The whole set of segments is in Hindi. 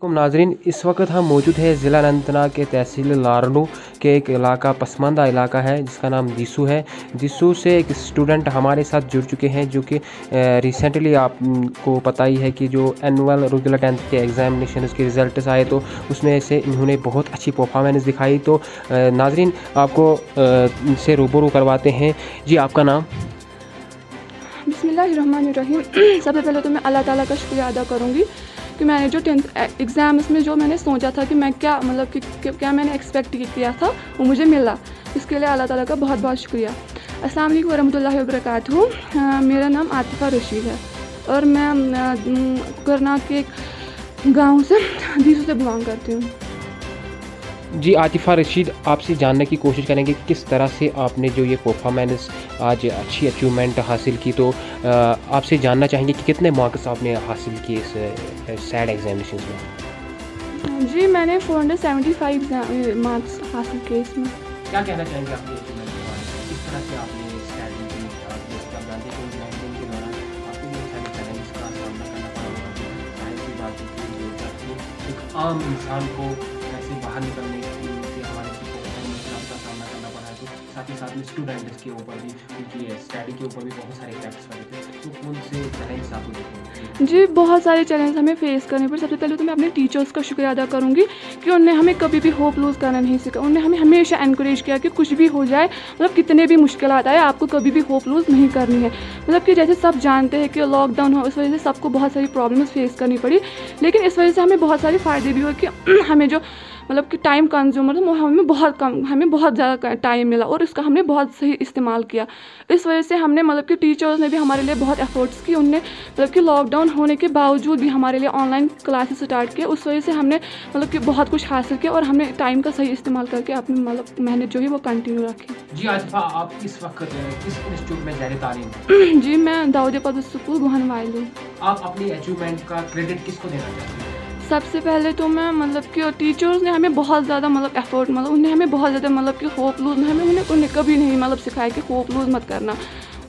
नाजरीन, इस वक्त हम मौजूद है ज़िला अनंतनाग के तहसील लारनू के एक इलाका पसमानदा इलाका है जिसका नाम दिसू है। दिसू से एक स्टूडेंट हमारे साथ जुड़ चुके हैं जो कि रिसेंटली आपको पता ही है कि जो एनुअल रेगुलर 10th के एग्ज़ामिनेशन के रिज़ल्ट्स आए तो उसमें से इन्होंने बहुत अच्छी परफॉर्मेंस दिखाई। तो नाजरीन आपको इनसे रूबरू करवाते हैं। जी, आपका नाम? बिस्मिल्लाहिर्रहमानिर्रहीम। सबसे पहले तो मैं अल्लाह ताला का शुक्रिया अदा करूँगी कि मैंने जो 10th एग्ज़ाम्स में जो मैंने सोचा था कि मैं क्या मतलब कि क्या मैंने एक्सपेक्ट किया था वो मुझे मिला। इसके लिए अल्लाह ताला का बहुत बहुत शुक्रिया। अस्सलाम वालेकुम वरहमतुल्लाहि वबरकातुहू। मेरा नाम आतिफ़ा रशीद है और मैं करनाल के एक गाँव से दिसू से बिलोंग करती हूँ। जी आतिफ़ा रशीद, आपसे जानने की कोशिश करेंगे कि किस तरह से आपने जो ये परफॉर्मेंस आज अच्छी अचीवमेंट हासिल की। तो आपसे जानना चाहेंगे कि कितने मार्क्स आपने हासिल किए इस सैड एग्जामिनेशन में? जी, मैंने 475 मार्क्स हासिल किए इसमें। क्या कहना चाहेंगे आपकी अचीवमेंट के बारे में? किस तरह से आपने सैड के दौरान आपको ये सारे चैलेंजेस का सामना करना पड़ा होगा? जाहिर सी बात है कि एक आम इंसान को ऐसे बाहर निकलने के हमारे का सामना करना पड़ा है। तो साथ ही साथ में स्टूडेंट्स के ऊपर भी, उनकी स्टडी के ऊपर भी बहुत सारे इफेक्ट्स पड़े थे। तो कौन से चैलेंज आपको देखे? जी, बहुत सारे चैलेंज हमें फेस करने पड़े। सबसे पहले तो मैं अपने टीचर्स का शुक्रिया अदा करूँगी कि उन्होंने हमें कभी भी होप लूज़ करना नहीं सीखा। उन्होंने हमें हमेशा एनकरेज किया कि कुछ भी हो जाए, मतलब कितने भी मुश्किल आता है, आपको कभी भी होप लूज़ नहीं करनी है। मतलब कि जैसे सब जानते हैं कि लॉकडाउन हो, इस वजह से सबको बहुत सारी प्रॉब्लम्स फेस करनी पड़ी, लेकिन इस वजह से हमें बहुत सारे फ़ायदे भी हुए कि हमें जो मतलब कि टाइम कंज्यूमर था हमें बहुत ज़्यादा टाइम मिला और इसका हमने बहुत सही इस्तेमाल किया। इस वजह से हमने मतलब कि टीचर्स ने भी हमारे लिए बहुत एफर्ट्स की। उनने मतलब कि लॉकडाउन होने के बावजूद भी हमारे लिए ऑनलाइन क्लासेस स्टार्ट किए। उस वजह से हमने मतलब कि बहुत कुछ हासिल किया और हमने टाइम का सही इस्तेमाल करके अपनी मतलब मेहनत जो है वो कंटिन्यू रखी। जी आतिफ़ा, आप इस वक्त किस इंस्टीट्यूट में ज़ाहिर तालीम? जी, मैं दाऊद पब्लिक स्कूल गोहनवाइल हूँ। आप अपनी अचीवमेंट का क्रेडिट किसको देना चाहते हैं? सबसे पहले तो मैं मतलब कि टीचर्स ने हमें बहुत ज़्यादा मतलब एफर्ट मतलब उन्हें हमें बहुत ज़्यादा मतलब कि होप लूज़ उन्हें कभी नहीं मतलब सिखाया कि होप लूज़ मत करना।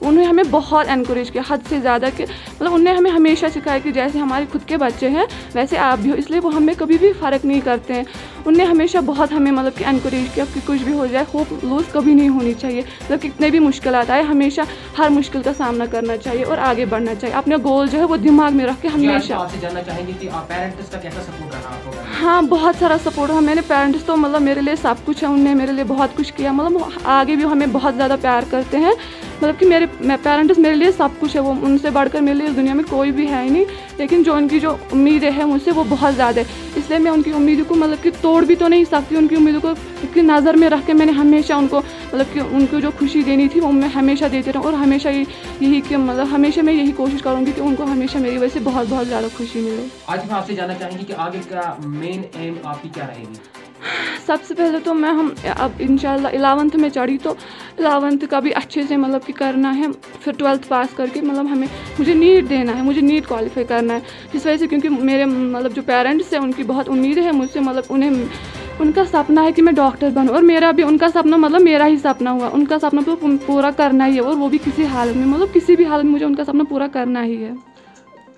उन्हें हमें बहुत एनकरेज किया हद से ज़्यादा कि मतलब उन्हें हमें हमेशा सिखाया कि जैसे हमारे खुद के बच्चे हैं वैसे आप भी हो, इसलिए वो हमें कभी भी फ़र्क नहीं करते हैं। उन्हें हमेशा बहुत हमें मतलब कि एनकरेज किया कि कुछ भी हो जाए होप लूज़ कभी नहीं होनी चाहिए। मतलब कितने भी मुश्किल आता है हमेशा हर मुश्किल का सामना करना चाहिए और आगे बढ़ना चाहिए। अपना गोल जो है वो दिमाग में रख के हमेशा। आपसे जानना चाहेंगे कि पेरेंट्स का कैसा सपोर्ट रहा आपको? हाँ, बहुत सारा सपोर्ट है। मेरे पेरेंट्स तो मतलब मेरे लिए सब कुछ है, उन्होंने मेरे लिए बहुत कुछ किया। मतलब आगे भी हमें बहुत ज़्यादा प्यार करते हैं। मतलब कि मेरे पेरेंट्स मेरे लिए सब कुछ है, वो उनसे बढ़कर मेरे लिए इस दुनिया में कोई भी है ही नहीं। लेकिन जो उनकी जो उम्मीदें हैं मुझसे वो बहुत ज़्यादा है, इसलिए मैं उनकी उम्मीदों को मतलब कि तोड़ भी तो नहीं सकती। उनकी उम्मीदों को की नज़र में रख के मैंने हमेशा उनको मतलब कि उनको जो खुशी देनी थी वो मैं हमेशा देती रहूँ और हमेशा यही कि मतलब हमेशा मैं यही कोशिश करूँगी कि उनको हमेशा मेरी वजह से बहुत बहुत ज़्यादा खुशी मिले। आज मैं आपसे जानना चाहेंगी कि आगे का मेन एम आपकी क्या रहेगी? सबसे पहले तो हम अब इंशाल्लाह 11th में चढ़ी तो 11th का भी अच्छे से मतलब कि करना है। फिर 12th पास करके मतलब मुझे नीट देना है, मुझे नीट क्वालिफाई करना है। जिस वजह से क्योंकि मेरे मतलब जो पेरेंट्स हैं उनकी बहुत उम्मीद है मुझसे, मतलब उनका सपना है कि मैं डॉक्टर बनूं और मेरा भी उनका सपना मतलब मेरा ही सपना हुआ। उनका सपना तो पूरा करना ही है और वो भी किसी हालत में, मतलब किसी भी हालत में मुझे उनका सपना पूरा करना ही है।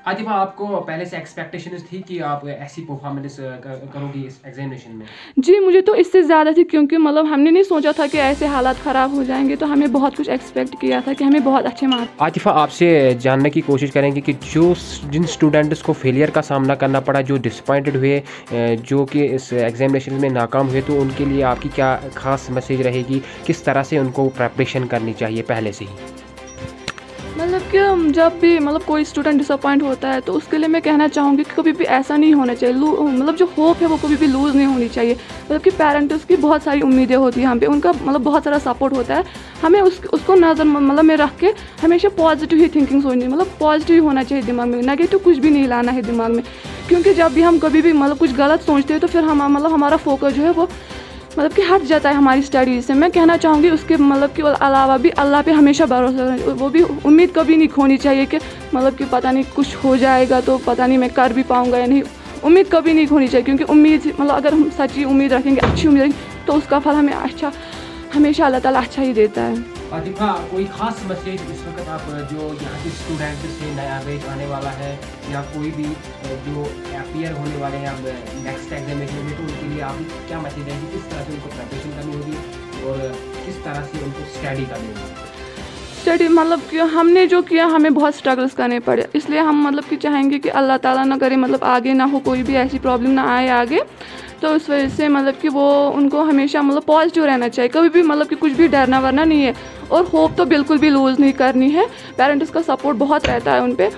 आतिफ़ा, आपको पहले से एक्सपेक्टेशंस थी कि आप ऐसी परफॉर्मेंस करोगी इस एग्जामिनेशन में? जी, मुझे तो इससे ज़्यादा थी क्योंकि मतलब हमने नहीं सोचा था कि ऐसे हालात ख़राब हो जाएंगे, तो हमें बहुत कुछ एक्सपेक्ट किया था कि हमें बहुत अच्छे मार्क्स। आतिफ़ा, आपसे जानने की कोशिश करेंगे कि जिन स्टूडेंट्स को फेलियर का सामना करना पड़ा, जो डिसअपॉइंटेड हुए, जो कि इस एग्जामिनेशन में नाकाम हुए, तो उनके लिए आपकी क्या ख़ास मैसेज रहेगी? किस तरह से उनको प्रेपरेशन करनी चाहिए पहले से ही? मतलब कि जब भी मतलब कोई स्टूडेंट डिसअपॉइंट होता है तो उसके लिए मैं कहना चाहूँगी कि कभी भी ऐसा नहीं होना चाहिए। मतलब जो होप है वो कभी भी लूज़ नहीं होनी चाहिए। मतलब कि पेरेंट्स की बहुत सारी उम्मीदें होती हैं हम पे, उनका मतलब बहुत सारा सपोर्ट होता है। हमें उसको नज़र मतलब में रख के हमेशा पॉजिटिव ही थिंकिंग सोचनी, मतलब पॉजिटिव ही होना चाहिए दिमाग में, नेगेटिव कुछ भी नहीं लाना है दिमाग में। क्योंकि जब भी हम कभी भी मतलब कुछ गलत सोचते हैं तो फिर हमारा फोकस जो है वो मतलब कि हट जाता है हमारी स्टडी से। मैं कहना चाहूँगी उसके मतलब कि अलावा भी अल्लाह पे हमेशा भरोसा रखना, वो भी उम्मीद कभी नहीं खोनी चाहिए कि मतलब कि पता नहीं कुछ हो जाएगा तो पता नहीं मैं कर भी पाऊँगा या नहीं। उम्मीद कभी नहीं खोनी चाहिए क्योंकि उम्मीद मतलब अगर हम सच्ची उम्मीद रखेंगे, अच्छी उम्मीद रखेंगे तो उसका फल हमें अच्छा हमेशा अल्लाह ताला अच्छा ही देता है। आतिफा, कोई खास मैसेज इस वक्त आप जो यहाँ के स्टूडेंट से नया बैच आने वाला है या कोई भी जो अपीयर होने वाले हैं अब नेक्स्ट एग्जामिनेशन में, तो उनके लिए आप क्या मैसेज देंगे, किस तरह से उनको प्रिपरेशन करनी होगी और किस तरह से उनको स्टडी करनी होगी? स्टडी मतलब कि हमने जो किया हमें बहुत स्ट्रगल्स करने पड़े, इसलिए हम मतलब कि चाहेंगे कि अल्लाह ताला ना करे, मतलब आगे ना हो कोई भी ऐसी प्रॉब्लम ना आए आगे। तो उस वजह से मतलब कि वो उनको हमेशा मतलब पॉजिटिव रहना चाहिए, कभी भी मतलब कि कुछ भी डरना वरना नहीं है, और होप तो बिल्कुल भी लूज़ नहीं करनी है। पेरेंट्स का सपोर्ट बहुत रहता है उन पर,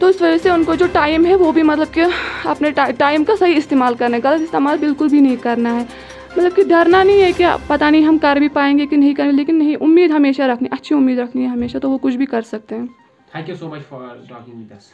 तो इस वजह से उनको जो टाइम है वो भी मतलब कि अपने टाइम का सही इस्तेमाल करना है, गलत इस्तेमाल बिल्कुल भी नहीं करना है। मतलब कि डरना नहीं है कि पता नहीं हम कर भी पाएंगे कि नहीं करेंगे, लेकिन नहीं, उम्मीद हमेशा रखनी, अच्छी उम्मीद रखनी है हमेशा, तो वो कुछ भी कर सकते हैं। Thank you so much for talking with us.